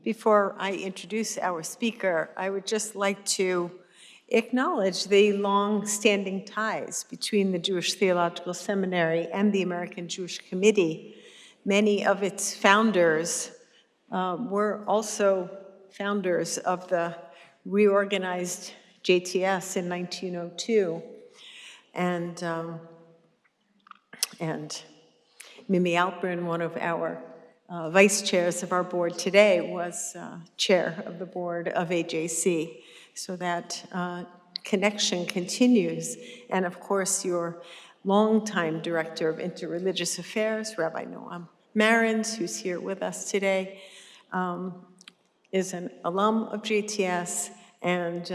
Before I introduce our speaker, I would just like to acknowledge the long-standing ties between the Jewish Theological Seminary and the American Jewish Committee. Many of its founders were also founders of the reorganized JTS in 1902. And Mimi Alpern, one of our vice chairs of our board today, was chair of the board of AJC. So that connection continues. And of course, your longtime director of interreligious affairs, Rabbi Noam Marins, who's here with us today, is an alum of JTS. And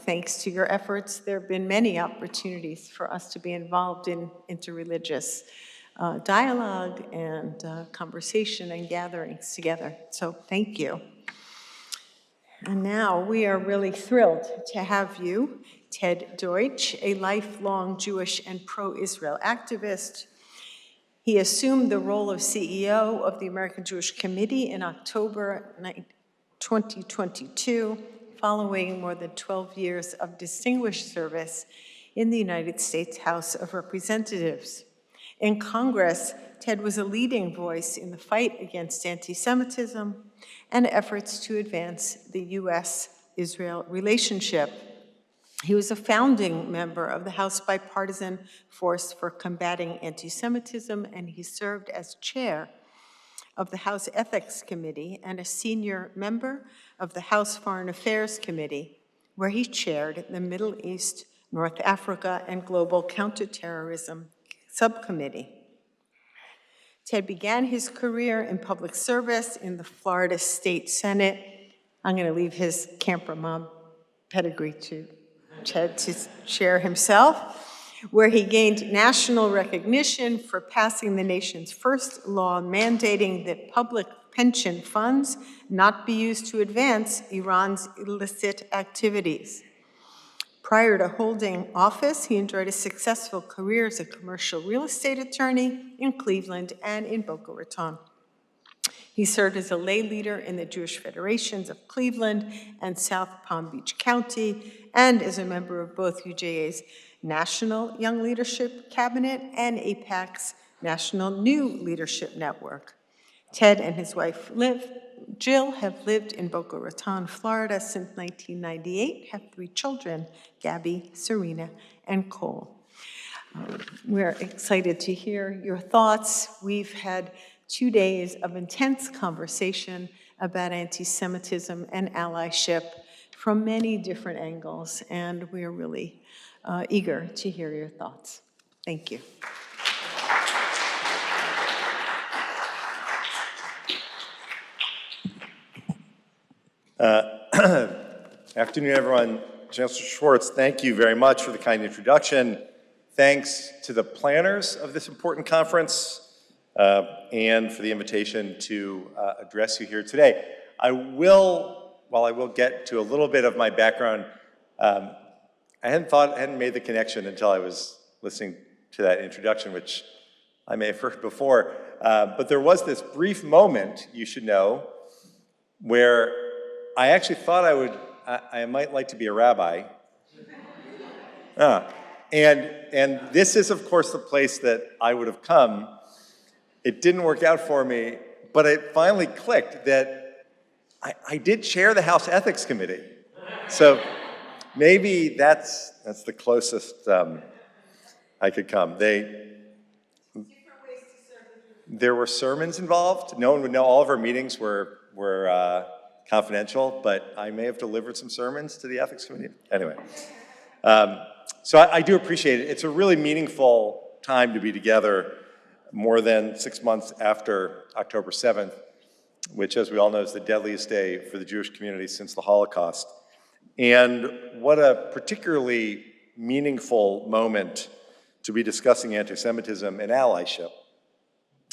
thanks to your efforts, there have been many opportunities for us to be involved in interreligious dialogue and conversation and gatherings together. So thank you. And now we are really thrilled to have you, Ted Deutsch, a lifelong Jewish and pro-Israel activist. He assumed the role of CEO of the American Jewish Committee in October 2022, following more than 12 years of distinguished service in the United States House of Representatives. In Congress, Ted was a leading voice in the fight against anti-Semitism and efforts to advance the U.S.-Israel relationship. He was a founding member of the House Bipartisan Force for Combating Anti-Semitism, and he served as chair of the House Ethics Committee and a senior member of the House Foreign Affairs Committee, where he chaired the Middle East, North Africa, and Global Counterterrorism Subcommittee. Ted began his career in public service in the Florida State Senate. I'm going to leave his camper mom pedigree to Ted to share himself, where he gained national recognition for passing the nation's first law mandating that public pension funds not be used to advance Iran's illicit activities. Prior to holding office, he enjoyed a successful career as a commercial real estate attorney in Cleveland and in Boca Raton. He served as a lay leader in the Jewish Federations of Cleveland and South Palm Beach County, and as a member of both UJA's National Young Leadership Cabinet and AIPAC's National New Leadership Network. Ted and his wife, Jill, have lived in Boca Raton, Florida since 1998, have 3 children, Gabby, Serena, and Cole. We're excited to hear your thoughts. We've had 2 days of intense conversation about anti-Semitism and allyship from many different angles, and we're really eager to hear your thoughts. Thank you. Afternoon, everyone. Chancellor Schwartz, thank you very much for the kind introduction. Thanks to the planners of this important conference and for the invitation to address you here today. While I will get to a little bit of my background, I hadn't made the connection until I was listening to that introduction, which I may have heard before. But there was this brief moment, you should know, where I actually thought I might like to be a rabbi. And this is, of course, the place that I would have come. It didn't work out for me, but it finally clicked that I did chair the House Ethics Committee. So maybe that's the closest I could come. There were sermons involved. No one would know. All of our meetings were confidential, but I may have delivered some sermons to the Ethics Committee. Anyway, so I do appreciate it. It's a really meaningful time to be together more than 6 months after October 7th, which, as we all know, is the deadliest day for the Jewish community since the Holocaust. And what a particularly meaningful moment to be discussing anti-Semitism and allyship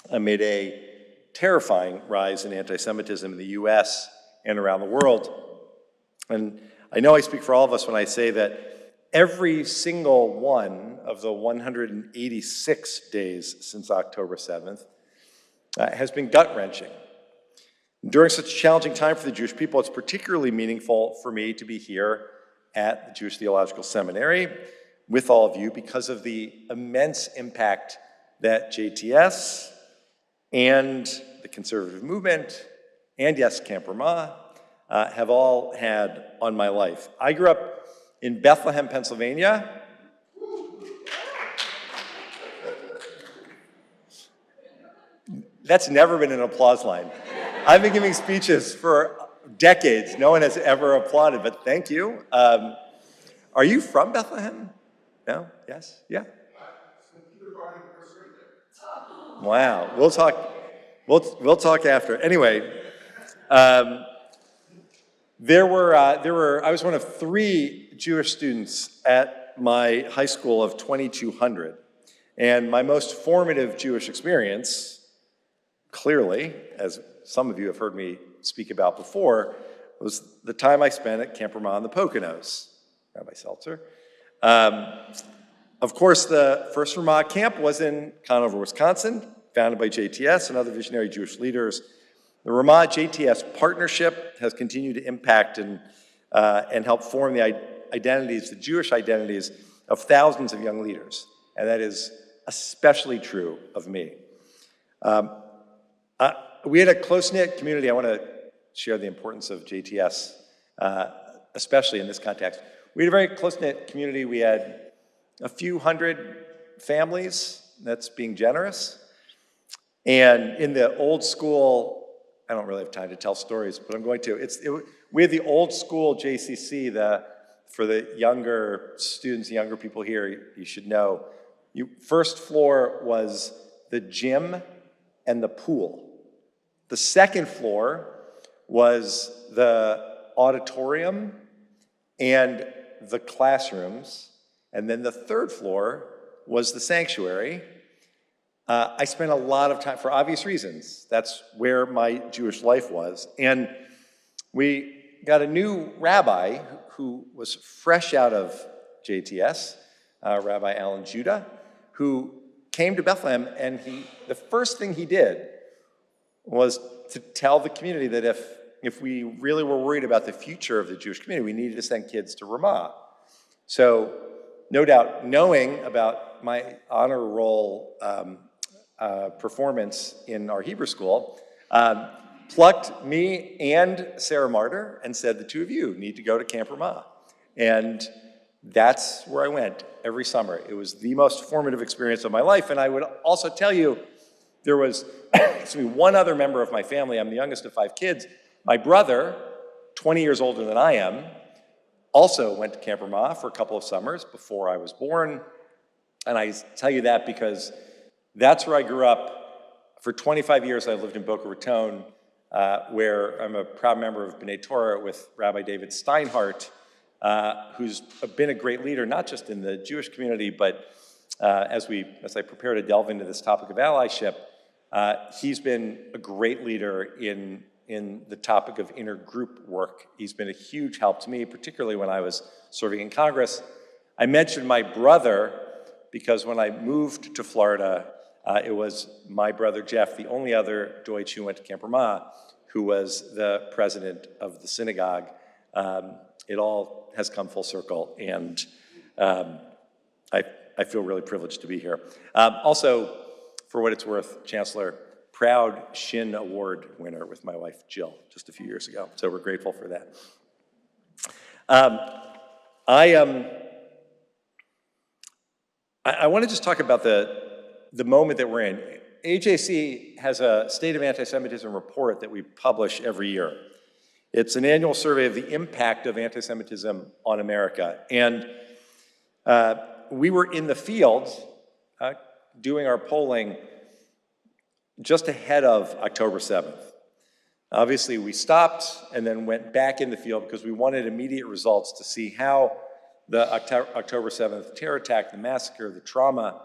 amid a terrifying rise in anti-Semitism in the US and around the world. And I know I speak for all of us when I say that every single one of the 186 days since October 7th has been gut-wrenching. During such a challenging time for the Jewish people, it's particularly meaningful for me to be here at the Jewish Theological Seminary with all of you because of the immense impact that JTS and the conservative movement, and yes, Camp Ramah, have all had on my life. I grew up in Bethlehem, Pennsylvania. That's never been an applause line. I've been giving speeches for decades. No one has ever applauded, but thank you. Are you from Bethlehem? No? Yes? Yeah? Wow. We'll talk. We'll talk after. Anyway, there were. I was one of 3 Jewish students at my high school of 2,200, and my most formative Jewish experience, clearly, as some of you have heard me speak about before, was the time I spent at Camp Ramah in the Poconos. Rabbi Seltzer. Of course, the first Ramah camp was in Conover, Wisconsin, founded by JTS and other visionary Jewish leaders. The Ramah-JTS partnership has continued to impact and help form the identities, the Jewish identities of thousands of young leaders, and that is especially true of me. We had a close-knit community. I want to share the importance of JTS, especially in this context. We had a very close-knit community. We had a few hundred families, that's being generous. And in the old school, I don't really have time to tell stories, but I'm going to. We had the old school JCC, for the younger students, younger people here, you should know. First floor was the gym and the pool. The second floor was the auditorium and the classrooms. And then the third floor was the sanctuary. I spent a lot of time, for obvious reasons, that's where my Jewish life was. And we got a new rabbi who was fresh out of JTS, Rabbi Alan Judah, who came to Bethlehem, and the first thing he did was to tell the community that if we really were worried about the future of the Jewish community, we needed to send kids to Ramah. So, no doubt, knowing about my honor roll performance in our Hebrew school, plucked me and Sarah Martyr and said, the two of you need to go to Camp Ramah. And that's where I went every summer. It was the most formative experience of my life. And I would also tell you, there was one other member of my family. I'm the youngest of 5 kids. My brother, 20 years older than I am, also went to Camp Ramah for a couple of summers before I was born. And I tell you that because that's where I grew up. For 25 years, I lived in Boca Raton, where I'm a proud member of B'nai Torah with Rabbi David Steinhardt, who's been a great leader, not just in the Jewish community, but as I prepare to delve into this topic of allyship, he's been a great leader in the topic of intergroup work. He's been a huge help to me, particularly when I was serving in Congress. I mentioned my brother because when I moved to Florida, it was my brother Jeff, the only other Deutch who went to Camp Ramah, who was the president of the synagogue. It all has come full circle, and I feel really privileged to be here. Also, for what it's worth, Chancellor, proud Shin Award winner with my wife, Jill, just a few years ago. So we're grateful for that. I want to just talk about the moment that we're in. AJC has a State of Anti-Semitism report that we publish every year. It's an annual survey of the impact of anti-Semitism on America. And we were in the field doing our polling just ahead of October 7th. Obviously, we stopped and then went back in the field because we wanted immediate results to see how the October 7th terror attack, the massacre, the trauma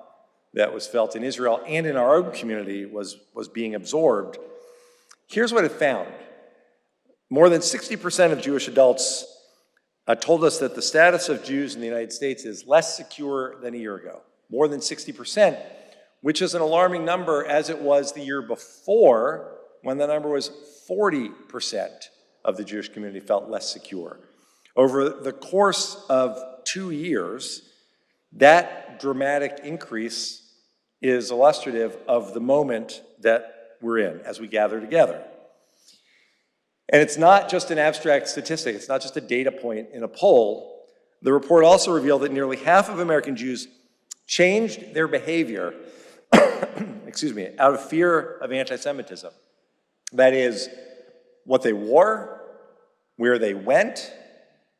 that was felt in Israel and in our own community was being absorbed. Here's what it found. More than 60% of Jewish adults told us that the status of Jews in the United States is less secure than a year ago. More than 60%, which is an alarming number as it was the year before, when the number was 40% of the Jewish community felt less secure. Over the course of 2 years, that dramatic increase is illustrative of the moment that we're in as we gather together. And it's not just an abstract statistic, it's not just a data point in a poll. The report also revealed that nearly half of American Jews changed their behavior, out of fear of anti-Semitism. That is, what they wore, where they went,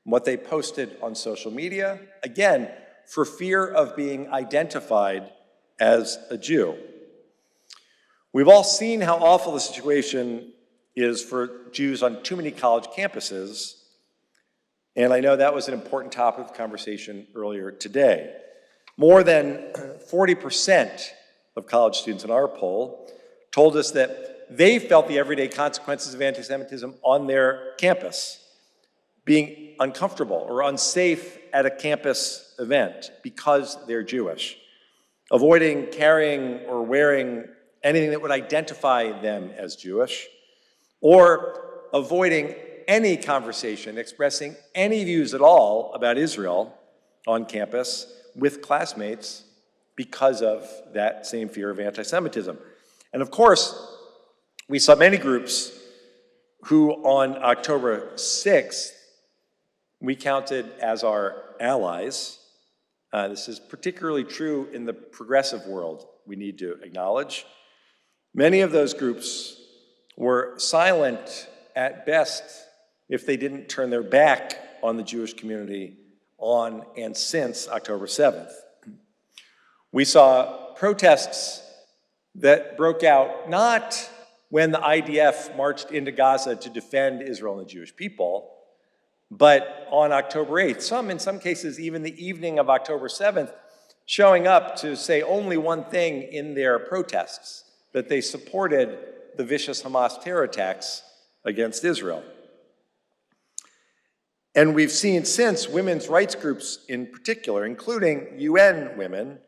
what they posted on social media, again, for fear of being identified as a Jew. We've all seen how awful the situation is for Jews on too many college campuses, and I know that was an important topic of conversation earlier today. More than 40% of college students in our poll told us that they felt the everyday consequences of anti-Semitism on their campus, being uncomfortable or unsafe at a campus event because they're Jewish, avoiding carrying or wearing anything that would identify them as Jewish, or avoiding any conversation expressing any views at all about Israel on campus with classmates because of that same fear of anti-Semitism. And of course, we saw many groups who on October 6th, we counted as our allies. This is particularly true in the progressive world, we need to acknowledge. Many of those groups were silent at best if they didn't turn their back on the Jewish community on and since October 7th. We saw protests that broke out not when the IDF marched into Gaza to defend Israel and the Jewish people, but on October 8th, in some cases, even the evening of October 7th, showing up to say only one thing in their protests, that they supported the vicious Hamas terror attacks against Israel. And we've seen since women's rights groups in particular, including UN women,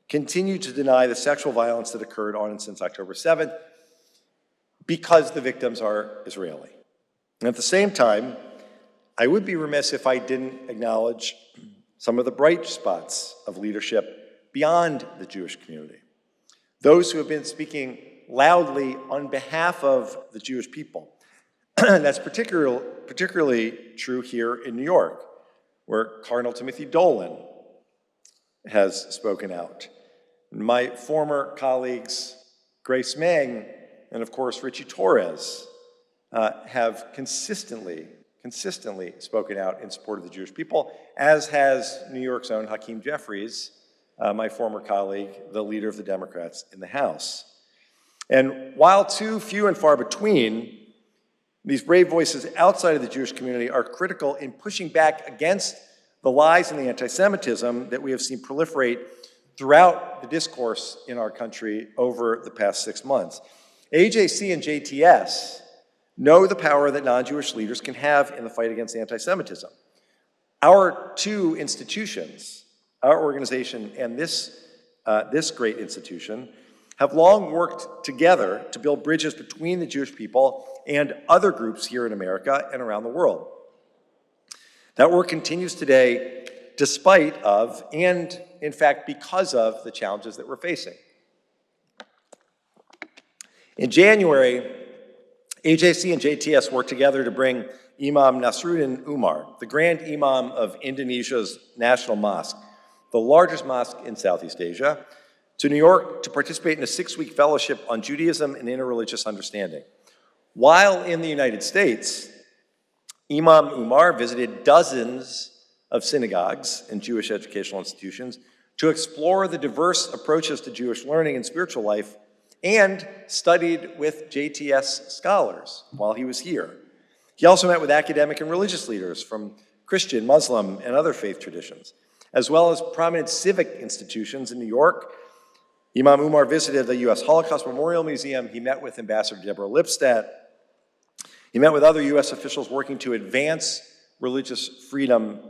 continue to deny the sexual violence that occurred on and since October 7th because the victims are Israeli. And at the same time, I would be remiss if I didn't acknowledge some of the bright spots of leadership beyond the Jewish community. Those who have been speaking loudly on behalf of the Jewish people. That's particularly true here in New York, where Cardinal Timothy Dolan has spoken out. My former colleagues, Grace Meng and of course Richie Torres, have consistently spoken out in support of the Jewish people, as has New York's own Hakeem Jeffries, my former colleague, the leader of the Democrats in the House. And while too few and far between, these brave voices outside of the Jewish community are critical in pushing back against the lies and the anti-Semitism that we have seen proliferate throughout the discourse in our country over the past 6 months. AJC and JTS know the power that non-Jewish leaders can have in the fight against anti-Semitism. Our two institutions, our organization and this great institution, have long worked together to build bridges between the Jewish people and other groups here in America and around the world. That work continues today despite of, and in fact because of, the challenges that we're facing. In January, AJC and JTS worked together to bring Imam Nasruddin Umar, the Grand Imam of Indonesia's National Mosque, the largest mosque in Southeast Asia, to New York to participate in a 6-week fellowship on Judaism and interreligious understanding. While in the United States, Imam Umar visited dozens of synagogues and Jewish educational institutions to explore the diverse approaches to Jewish learning and spiritual life, and studied with JTS scholars while he was here. He also met with academic and religious leaders from Christian, Muslim, and other faith traditions, as well as prominent civic institutions in New York. Imam Umar visited the U.S. Holocaust Memorial Museum. He met with Ambassador Deborah Lipstadt. He met with other U.S. officials working to advance religious freedom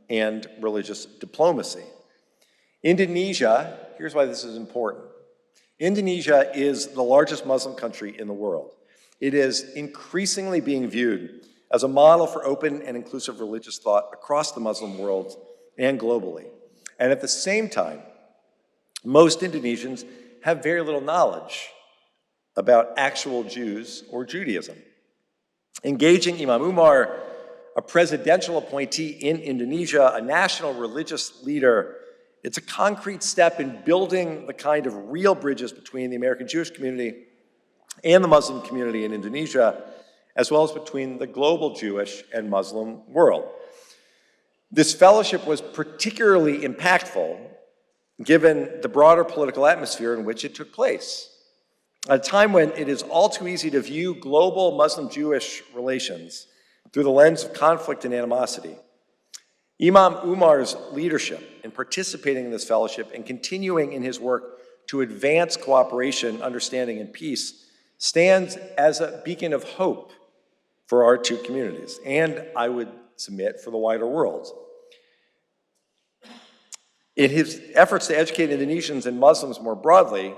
and religious diplomacy. Indonesia, here's why this is important. Indonesia is the largest Muslim country in the world. It is increasingly being viewed as a model for open and inclusive religious thought across the Muslim world and globally. And at the same time, most Indonesians have very little knowledge about actual Jews or Judaism. Engaging Imam Umar, a presidential appointee in Indonesia, a national religious leader, it's a concrete step in building the kind of real bridges between the American Jewish community and the Muslim community in Indonesia, as well as between the global Jewish and Muslim world. This fellowship was particularly impactful given the broader political atmosphere in which it took place. At a time when it is all too easy to view global Muslim-Jewish relations through the lens of conflict and animosity, Imam Umar's leadership in participating in this fellowship and continuing in his work to advance cooperation, understanding, and peace stands as a beacon of hope for our two communities, and I would submit for the wider world. In his efforts to educate Indonesians and Muslims more broadly,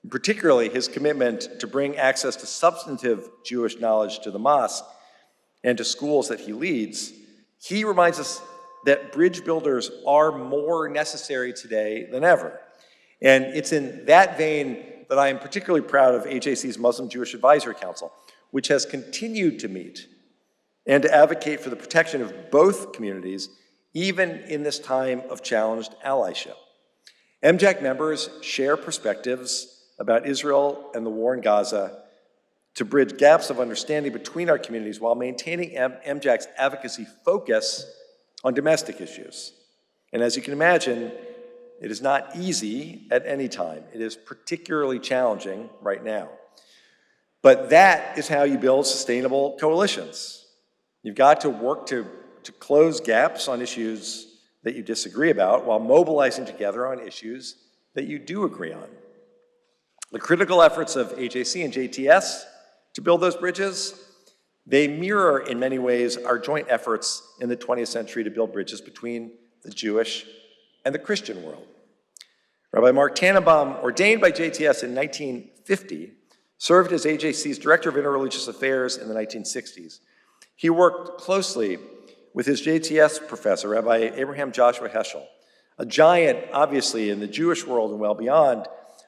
particularly his commitment to bring access to substantive Jewish knowledge to the mosque and to schools that he leads, he reminds us that bridge builders are more necessary today than ever. And it's in that vein that I am particularly proud of AJC's Muslim Jewish Advisory Council, which has continued to meet and to advocate for the protection of both communities, even in this time of challenged allyship. MJAC members share perspectives about Israel and the war in Gaza to bridge gaps of understanding between our communities while maintaining MJAC's advocacy focus on domestic issues. And as you can imagine, it is not easy at any time. It is particularly challenging right now. But that is how you build sustainable coalitions. You've got to work to close gaps on issues that you disagree about while mobilizing together on issues that you do agree on. The critical efforts of AJC and JTS to build those bridges, they mirror in many ways our joint efforts in the 20th century to build bridges between the Jewish and the Christian world. Rabbi Mark Tannenbaum, ordained by JTS in 1950, served as AJC's Director of Interreligious Affairs in the 1960s. He worked closely with his JTS professor, Rabbi Abraham Joshua Heschel, a giant, obviously, in the Jewish world and well beyond,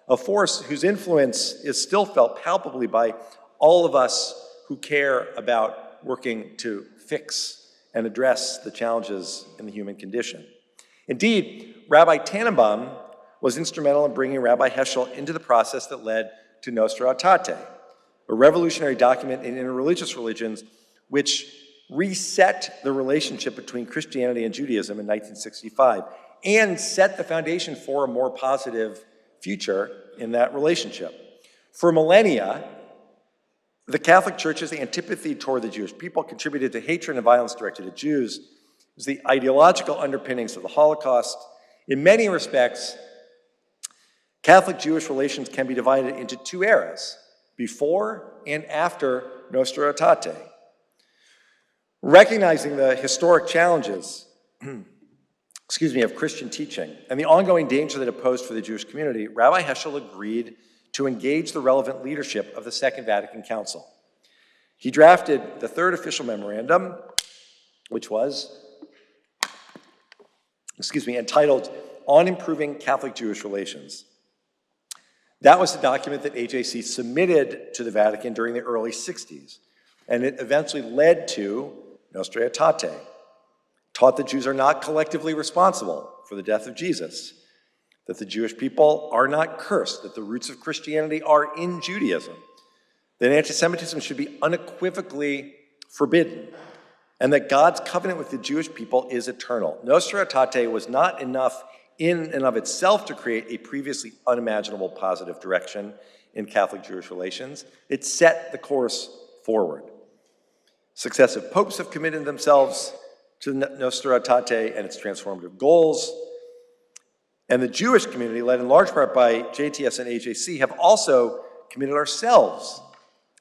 a force whose influence is still felt palpably by all of us who care about working to fix and address the challenges in the human condition. Indeed, Rabbi Tannenbaum was instrumental in bringing Rabbi Heschel into the process that led to Nostra Aetate, a revolutionary document in interreligious religions which reset the relationship between Christianity and Judaism in 1965 and set the foundation for a more positive future in that relationship. For millennia, the Catholic Church's antipathy toward the Jewish people contributed to hatred and violence directed at Jews. It was the ideological underpinnings of the Holocaust. In many respects, Catholic-Jewish relations can be divided into two eras, before and after Nostra Aetate. Recognizing the historic challenges of Christian teaching and the ongoing danger that it posed for the Jewish community, Rabbi Heschel agreed to engage the relevant leadership of the Second Vatican Council. He drafted the third official memorandum, which was, entitled On Improving Catholic-Jewish Relations. That was the document that AJC submitted to the Vatican during the early 60s, and it eventually led to Nostra Aetate, taught that Jews are not collectively responsible for the death of Jesus, that the Jewish people are not cursed, that the roots of Christianity are in Judaism, that anti-Semitism should be unequivocally forbidden, and that God's covenant with the Jewish people is eternal. Nostra Aetate was not enough in and of itself to create a previously unimaginable positive direction in Catholic-Jewish relations. It set the course forward. Successive popes have committed themselves to Nostra Aetate and its transformative goals. And the Jewish community, led in large part by JTS and AJC, have also committed ourselves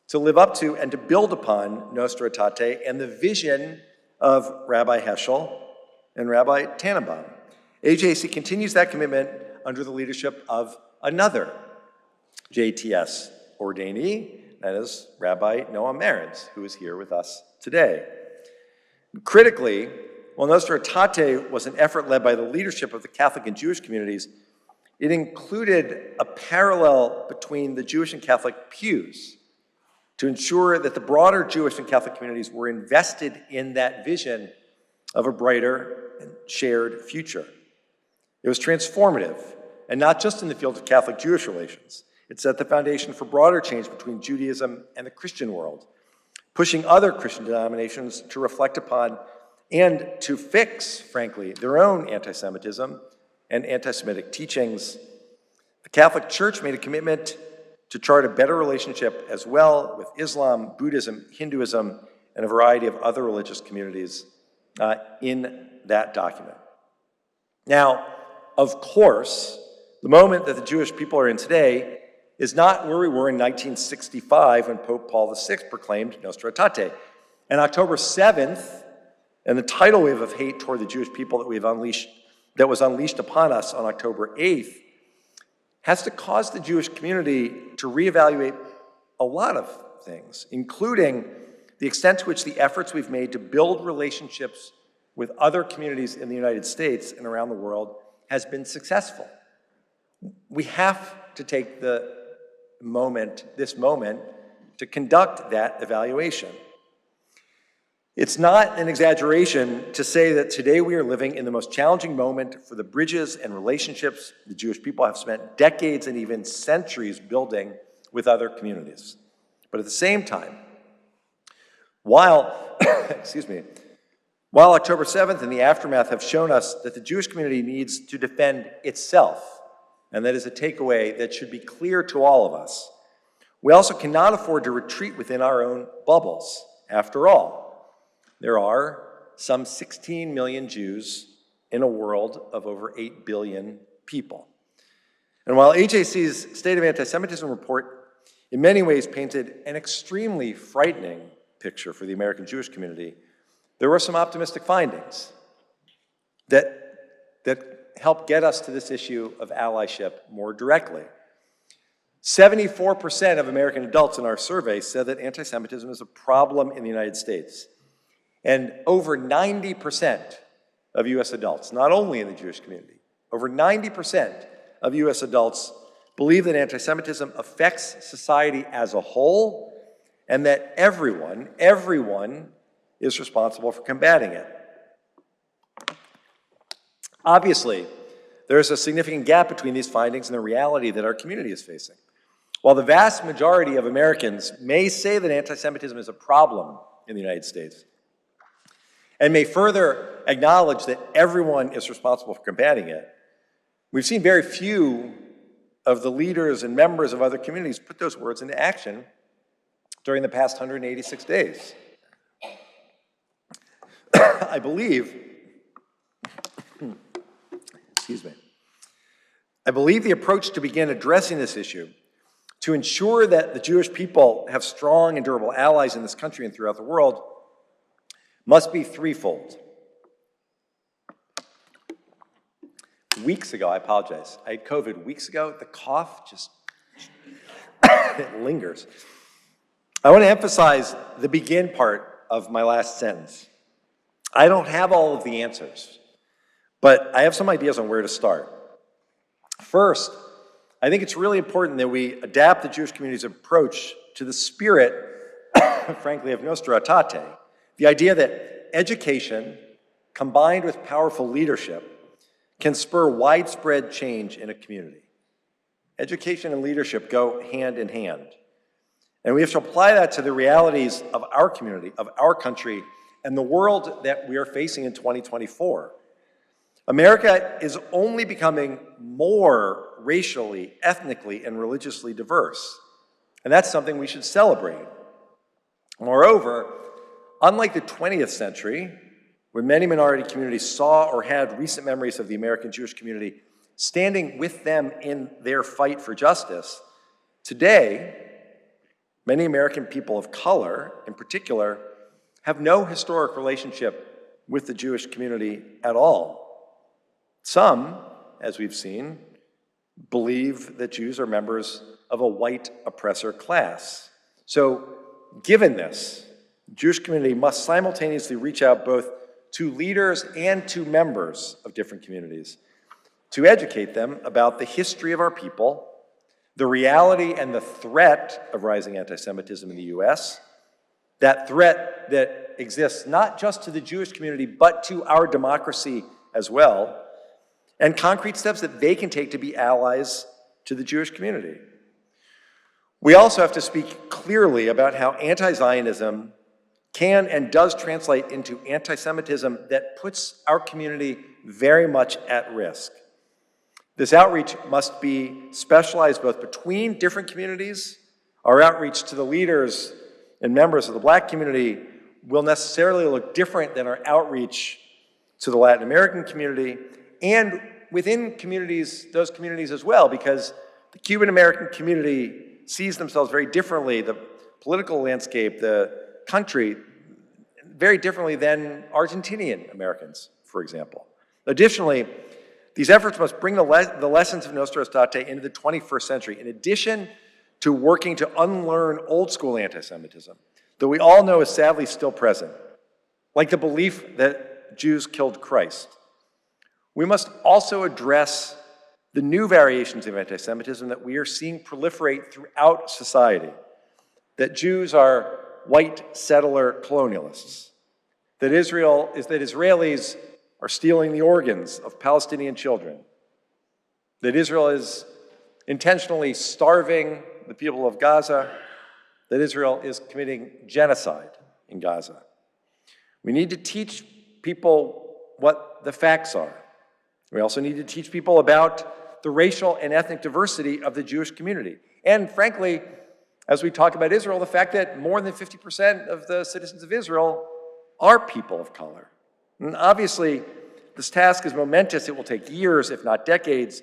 to live up to and to build upon Nostra Aetate and the vision of Rabbi Heschel and Rabbi Tannenbaum. AJC continues that commitment under the leadership of another JTS ordainee, that is Rabbi Noam Meyer, who is here with us today. Critically, while Nostra Aetate was an effort led by the leadership of the Catholic and Jewish communities, it included a parallel between the Jewish and Catholic pews to ensure that the broader Jewish and Catholic communities were invested in that vision of a brighter and shared future. It was transformative, and not just in the field of Catholic-Jewish relations. It set the foundation for broader change between Judaism and the Christian world, pushing other Christian denominations to reflect upon and to fix, frankly, their own anti-Semitism and anti-Semitic teachings. The Catholic Church made a commitment to chart a better relationship as well with Islam, Buddhism, Hinduism, and a variety of other religious communities in that document. Now, of course, the moment that the Jewish people are in today is not where we were in 1965 when Pope Paul VI proclaimed Nostra Aetate. And October 7th, and the tidal wave of hate toward the Jewish people that was unleashed upon us on October 8th, has to cause the Jewish community to reevaluate a lot of things, including the extent to which the efforts we've made to build relationships with other communities in the United States and around the world has been successful. We have to take this moment to conduct that evaluation. It's not an exaggeration to say that today we are living in the most challenging moment for the bridges and relationships the Jewish people have spent decades and even centuries building with other communities. But at the same time, while October 7th and the aftermath have shown us that the Jewish community needs to defend itself, and that is a takeaway that should be clear to all of us, we also cannot afford to retreat within our own bubbles. After all, there are some 16 million Jews in a world of over 8 billion people. And while HAC's State of Anti-Semitism report in many ways painted an extremely frightening picture for the American Jewish community, there were some optimistic findings that help get us to this issue of allyship more directly. 74% of American adults in our survey said that anti-Semitism is a problem in the United States. And over 90% of US adults, not only in the Jewish community, over 90% of US adults believe that anti-Semitism affects society as a whole and that everyone is responsible for combating it. Obviously, there is a significant gap between these findings and the reality that our community is facing. While the vast majority of Americans may say that anti-Semitism is a problem in the United States, and may further acknowledge that everyone is responsible for combating it, we've seen very few of the leaders and members of other communities put those words into action during the past 186 days. I believe the approach to begin addressing this issue, to ensure that the Jewish people have strong and durable allies in this country and throughout the world, must be threefold. Weeks ago, I apologize, I had COVID weeks ago. The cough just it lingers. I want to emphasize the begin part of my last sentence. I don't have all of the answers, but I have some ideas on where to start. First, I think it's really important that we adapt the Jewish community's approach to the spirit, frankly, of Nostra Aetate. The idea that education, combined with powerful leadership, can spur widespread change in a community. Education and leadership go hand in hand. And we have to apply that to the realities of our community, of our country, and the world that we are facing in 2024. America is only becoming more racially, ethnically, and religiously diverse. And that's something we should celebrate. Moreover, unlike the 20th century, when many minority communities saw or had recent memories of the American Jewish community standing with them in their fight for justice, today, many American people of color, in particular, have no historic relationship with the Jewish community at all. Some, as we've seen, believe that Jews are members of a white oppressor class. So, given this, the Jewish community must simultaneously reach out both to leaders and to members of different communities to educate them about the history of our people, the reality and the threat of rising anti-Semitism in the US, that threat that exists not just to the Jewish community, but to our democracy as well, and concrete steps that they can take to be allies to the Jewish community. We also have to speak clearly about how anti-Zionism can and does translate into anti-Semitism that puts our community very much at risk. This outreach must be specialized both between different communities. Our outreach to the leaders and members of the Black community will necessarily look different than our outreach to the Latin American community, and within communities, those communities as well, because the Cuban American community sees themselves very differently, the political landscape, the country, very differently than Argentinian Americans, for example. Additionally, these efforts must bring the lessons of Nostra Aetate into the 21st century, in addition to working to unlearn old-school anti-Semitism that we all know is sadly still present, like the belief that Jews killed Christ. We must also address the new variations of anti-Semitism that we are seeing proliferate throughout society, that Jews are white settler colonialists, that Israelis are stealing the organs of Palestinian children, that Israel is intentionally starving the people of Gaza, that Israel is committing genocide in Gaza. We need to teach people what the facts are. We also need to teach people about the racial and ethnic diversity of the Jewish community. And frankly, as we talk about Israel, the fact that more than 50% of the citizens of Israel are people of color. And obviously, this task is momentous. It will take years, if not decades,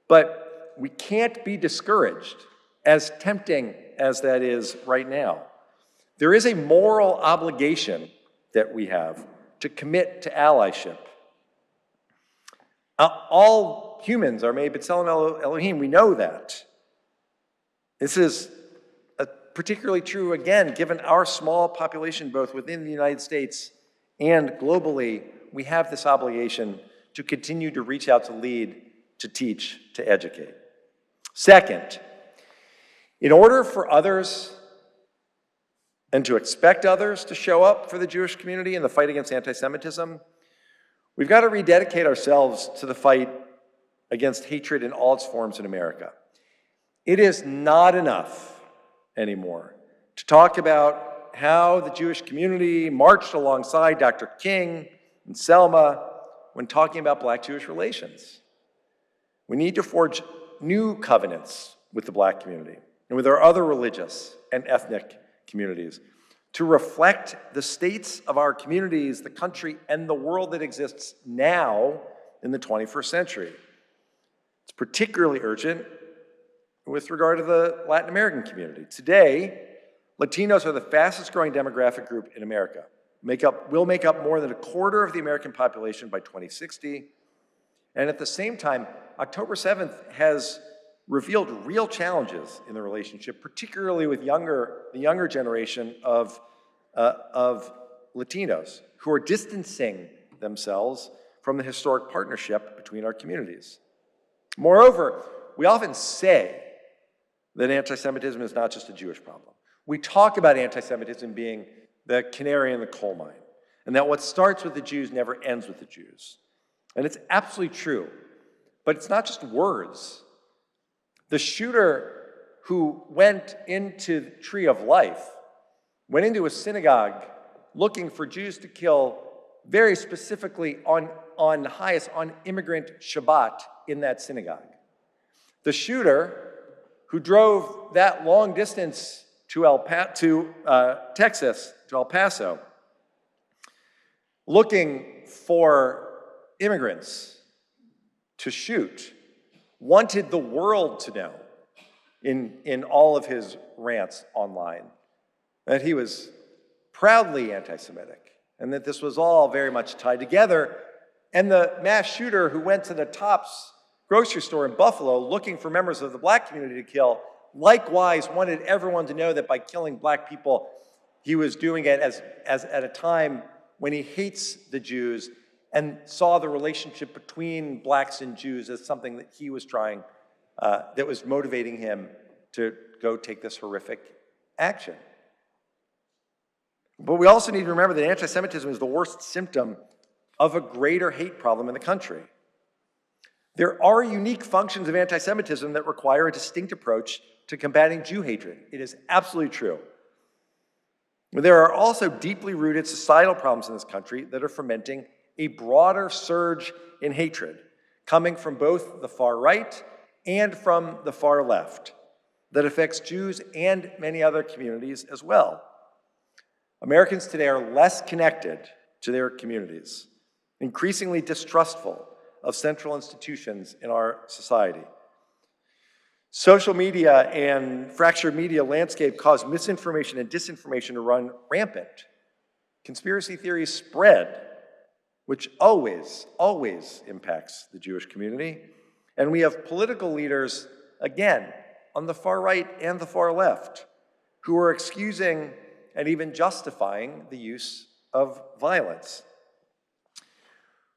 but we can't be discouraged, as tempting as that is right now. There is a moral obligation that we have to commit to allyship. All humans are made b'tselem Elohim. We know that. This is particularly true, again, given our small population, both within the United States and globally. We have this obligation to continue to reach out, to lead, to teach, to educate. Second, in order for others and to expect others to show up for the Jewish community in the fight against anti-Semitism, we've got to rededicate ourselves to the fight against hatred in all its forms in America. It is not enough anymore to talk about how the Jewish community marched alongside Dr. King and Selma when talking about Black-Jewish relations. We need to forge new covenants with the Black community and with our other religious and ethnic communities to reflect the states of our communities, the country, and the world that exists now in the 21st century. It's particularly urgent with regard to the Latin American community. Today, Latinos are the fastest growing demographic group in America. Will make up more than a quarter of the American population by 2060. And at the same time, October 7th has revealed real challenges in the relationship, particularly with the younger generation of Latinos who are distancing themselves from the historic partnership between our communities. Moreover, we often say that anti-Semitism is not just a Jewish problem. We talk about anti-Semitism being the canary in the coal mine, and that what starts with the Jews never ends with the Jews. And it's absolutely true, but it's not just words. The shooter who went into the Tree of Life went into a synagogue looking for Jews to kill, very specifically on immigrant Shabbat in that synagogue. The shooter who drove that long distance to Texas, to El Paso, looking for immigrants to shoot, wanted the world to know in all of his rants online that he was proudly anti-Semitic and that this was all very much tied together. And the mass shooter who went to the Tops grocery store in Buffalo looking for members of the Black community to kill likewise wanted everyone to know that by killing black people, he was doing it as at a time when he hates the Jews and saw the relationship between blacks and Jews as something that he was trying, that was motivating him to go take this horrific action. But we also need to remember that anti-Semitism is the worst symptom of a greater hate problem in the country. There are unique functions of anti-Semitism that require a distinct approach to combating Jew hatred. It is absolutely true. But there are also deeply rooted societal problems in this country that are fomenting a broader surge in hatred, coming from both the far right and from the far left, that affects Jews and many other communities as well. Americans today are less connected to their communities, increasingly distrustful of central institutions in our society. Social media and fractured media landscape cause misinformation and disinformation to run rampant. Conspiracy theories spread, which always impacts the Jewish community. And we have political leaders, again, on the far right and the far left, who are excusing and even justifying the use of violence.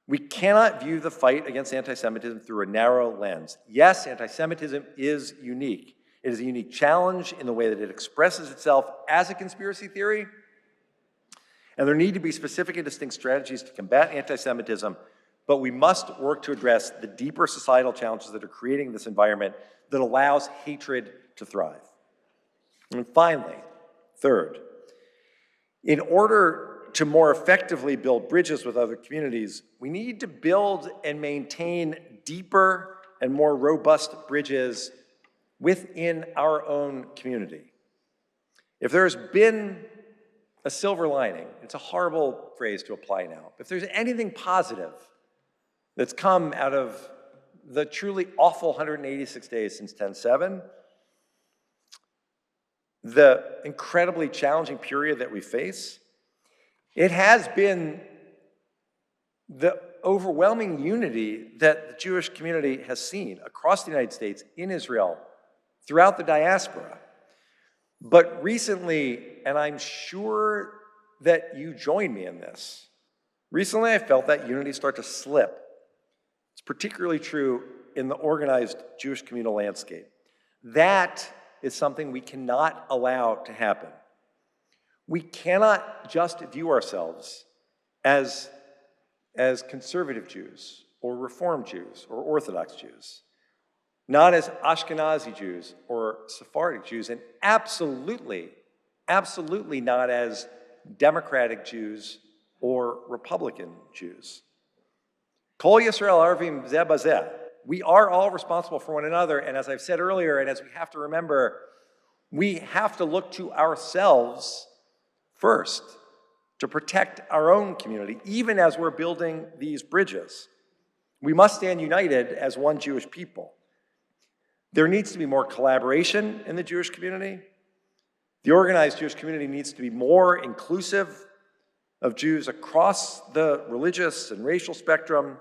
We cannot view the fight against anti-Semitism through a narrow lens. Yes, anti-Semitism is unique. It is a unique challenge in the way that it expresses itself as a conspiracy theory, and there need to be specific and distinct strategies to combat anti-Semitism, but we must work to address the deeper societal challenges that are creating this environment that allows hatred to thrive. And finally, third, in order to more effectively build bridges with other communities, we need to build and maintain deeper and more robust bridges within our own community. If there's been a silver lining, it's a horrible phrase to apply now, but if there's anything positive that's come out of the truly awful 186 days since 10/7, the incredibly challenging period that we face, it has been the overwhelming unity that the Jewish community has seen across the United States, in Israel, throughout the diaspora. But recently, and I'm sure that you join me in this, recently I felt that unity start to slip. It's particularly true in the organized Jewish communal landscape. That is something we cannot allow to happen. We cannot just view ourselves as conservative Jews or Reform Jews or Orthodox Jews, not as Ashkenazi Jews or Sephardic Jews, and absolutely not as Democratic Jews or Republican Jews. Kol Yisrael Arvim Zeh Bazeh. We are all responsible for one another, and as I've said earlier, and as we have to remember, we have to look to ourselves first to protect our own community, even as we're building these bridges. We must stand united as one Jewish people. There needs to be more collaboration in the Jewish community. The organized Jewish community needs to be more inclusive of Jews across the religious and racial spectrum,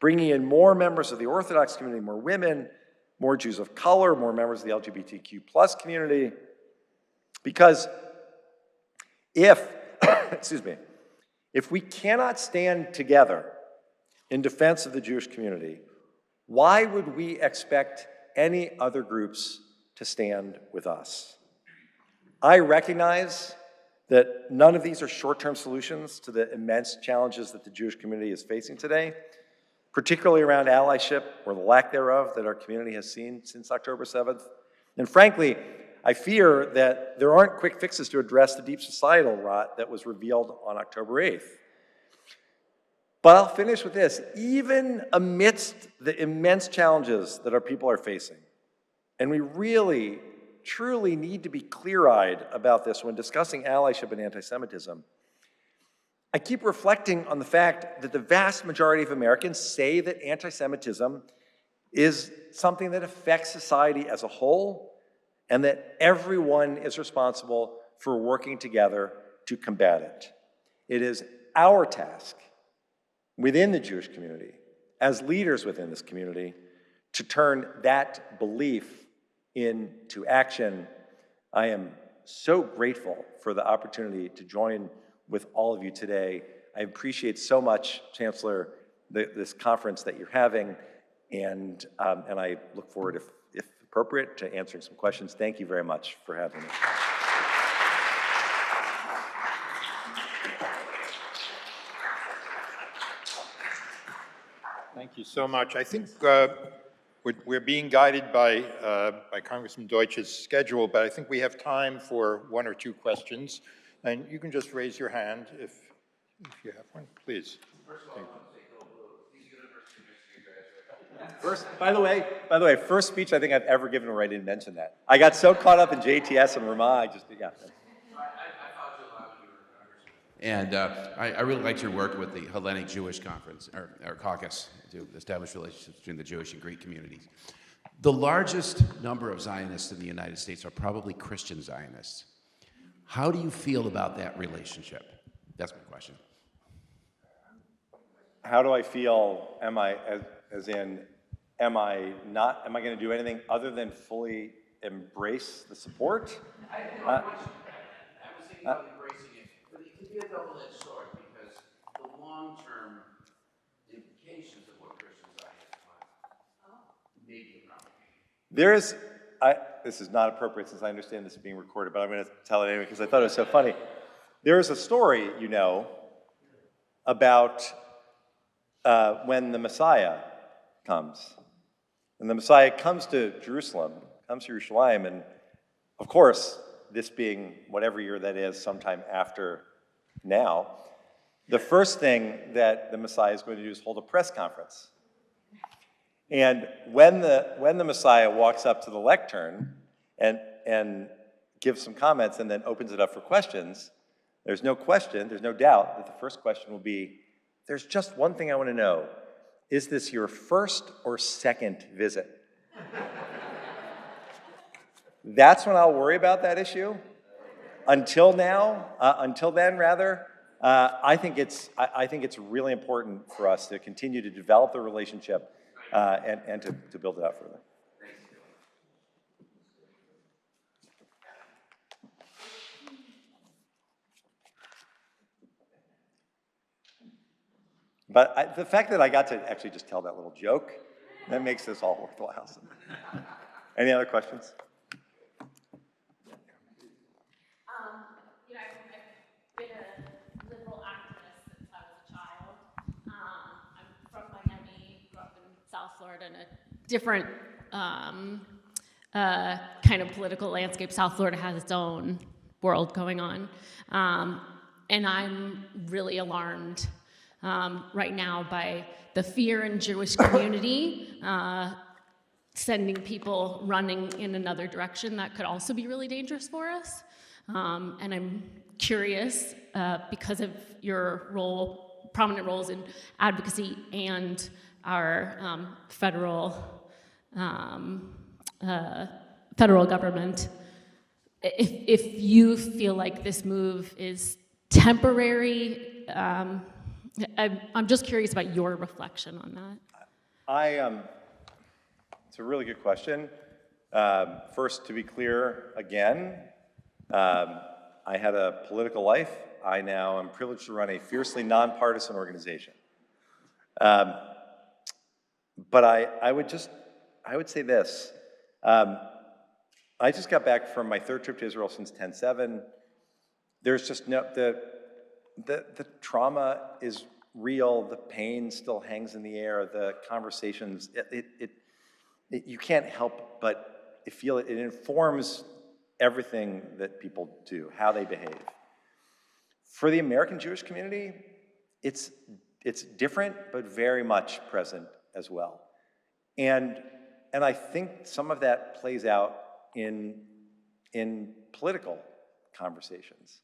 bringing in more members of the Orthodox community, more women, more Jews of color, more members of the LGBTQ+ community. Because if we cannot stand together in defense of the Jewish community, why would we expect any other groups to stand with us? I recognize that none of these are short-term solutions to the immense challenges that the Jewish community is facing today, particularly around allyship, or the lack thereof, that our community has seen since October 7th. And frankly, I fear that there aren't quick fixes to address the deep societal rot that was revealed on October 8th. But I'll finish with this. Even amidst the immense challenges that our people are facing, and we really, truly need to be clear-eyed about this when discussing allyship and anti-Semitism, I keep reflecting on the fact that the vast majority of Americans say that anti-Semitism is something that affects society as a whole, and that everyone is responsible for working together to combat it. It is our task within the Jewish community, as leaders within this community, to turn that belief into action. I am so grateful for the opportunity to join with all of you today. I appreciate so much, Chancellor, this conference that you're having, and I look forward, if appropriate, to answering some questions. Thank you very much for having me. Thank you so much. I think we're being guided by Congressman Deutsch's schedule, but I think we have time for one or two questions. And you can just raise your hand if you have one, please. First of all, I want to say go blue. These University of Michigan graduates. First, by the way, first speech I think I've ever given where I didn't mention that. I got so caught up in JTS and Vermont, I thought you a lot when you were Congressman. And I really liked your work with the Hellenic Jewish Conference, or caucus, to establish relationships between the Jewish and Greek communities. The largest number of Zionists in the United States are probably Christian Zionists. How do you feel about that relationship? That's my question. How do I feel? Am I going to do anything other than fully embrace the support? I was thinking about embracing it, but it can be a double-edged sword because the long-term implications of what Christian Zionists want may be a problem. This is not appropriate since I understand this is being recorded, but I'm going to tell it anyway because I thought it was so funny. There is a story, about when the Messiah comes. And the Messiah comes to Jerusalem, comes to Yerushalayim, and of course, this being whatever year that is, sometime after now, the first thing that the Messiah is going to do is hold a press conference. And when the Messiah walks up to the lectern and gives some comments and then opens it up for questions, there's no doubt that the first question will be, there's just one thing I want to know. Is this your first or second visit? That's when I'll worry about that issue. Until then, I think it's really important for us to continue to develop the relationship and to build it out further. But the fact that I got to actually just tell that little joke, that makes this all worthwhile. Any other questions? I've been a liberal activist since I was a child. I'm from Miami, grew up in South Florida in a different kind of political landscape. South Florida has its own world going on. And I'm really alarmed right now by the fear in Jewish community, sending people running in another direction that could also be really dangerous for us. And I'm curious, because of your prominent roles in advocacy and our federal government, if you feel like this move is temporary. I'm just curious about your reflection on that. It's a really good question. First, to be clear, again, I had a political life. I now am privileged to run a fiercely nonpartisan organization. But I would say this. I just got back from my third trip to Israel since 10/7. There's just the trauma is real. The pain still hangs in the air. The conversations, you can't help but feel it. It informs everything that people do, how they behave. For the American Jewish community, it's different, but very much present as well. And I think some of that plays out in political conversations.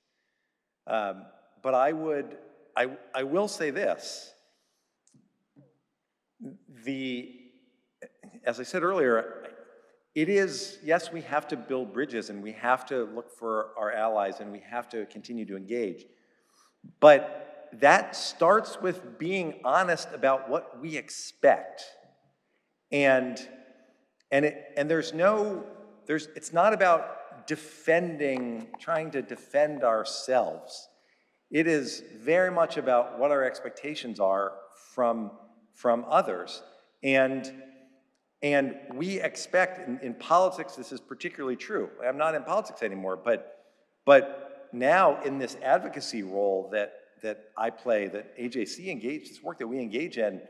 But I will say this. As I said earlier, it is, yes, we have to build bridges and we have to look for our allies and we have to continue to engage. But that starts with being honest about what we expect. And there's no it's not about trying to defend ourselves. It is very much about what our expectations are from others. And we expect, in politics, this is particularly true. I'm not in politics anymore, but now in this advocacy role that I play, that AJC engaged, this work that we engage in,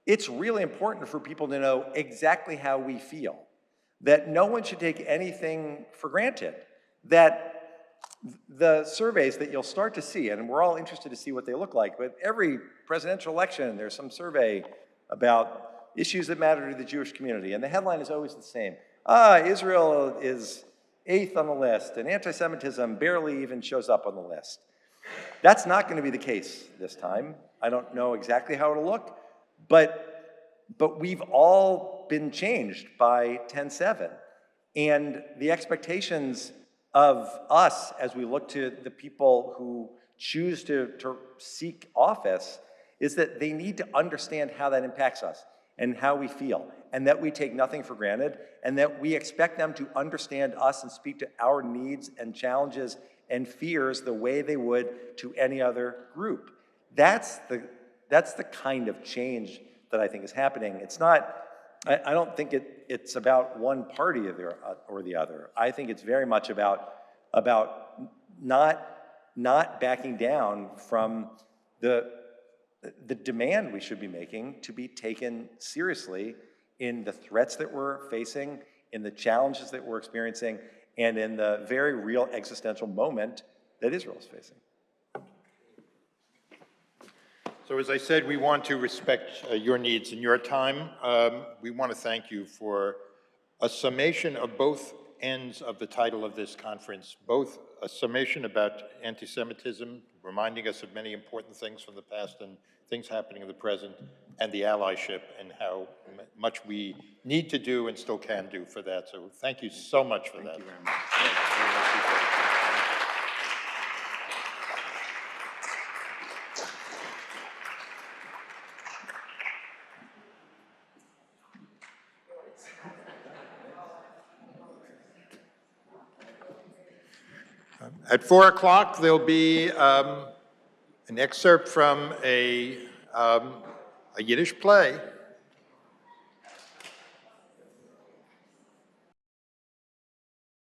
it's really important for people to know exactly how we feel, that no one should take anything for granted, that the surveys that you'll start to see, and we're all interested to see what they look like, but every presidential election, there's some survey about issues that matter to the Jewish community, and the headline is always the same. Israel is 8th on the list, and anti-Semitism barely even shows up on the list. That's not going to be the case this time. I don't know exactly how it'll look, but we've all been changed by 10/7. And the expectations of us as we look to the people who choose to seek office is that they need to understand how that impacts us and how we feel, and that we take nothing for granted, and that we expect them to understand us and speak to our needs and challenges and fears the way they would to any other group. That's the kind of change that I think is happening. It's not, I don't think it's about one party or the other. I think it's very much about not backing down from the demand we should be making to be taken seriously in the threats that we're facing, in the challenges that we're experiencing, and in the very real existential moment that Israel is facing. So as I said, we want to respect your needs and your time. We want to thank you for a summation of both ends of the title of this conference, both a summation about anti-Semitism, reminding us of many important things from the past and things happening in the present, and the allyship and how much we need to do and still can do for that. So thank you so much for that. Thank you very much. At 4 o'clock, there'll be an excerpt from a Yiddish play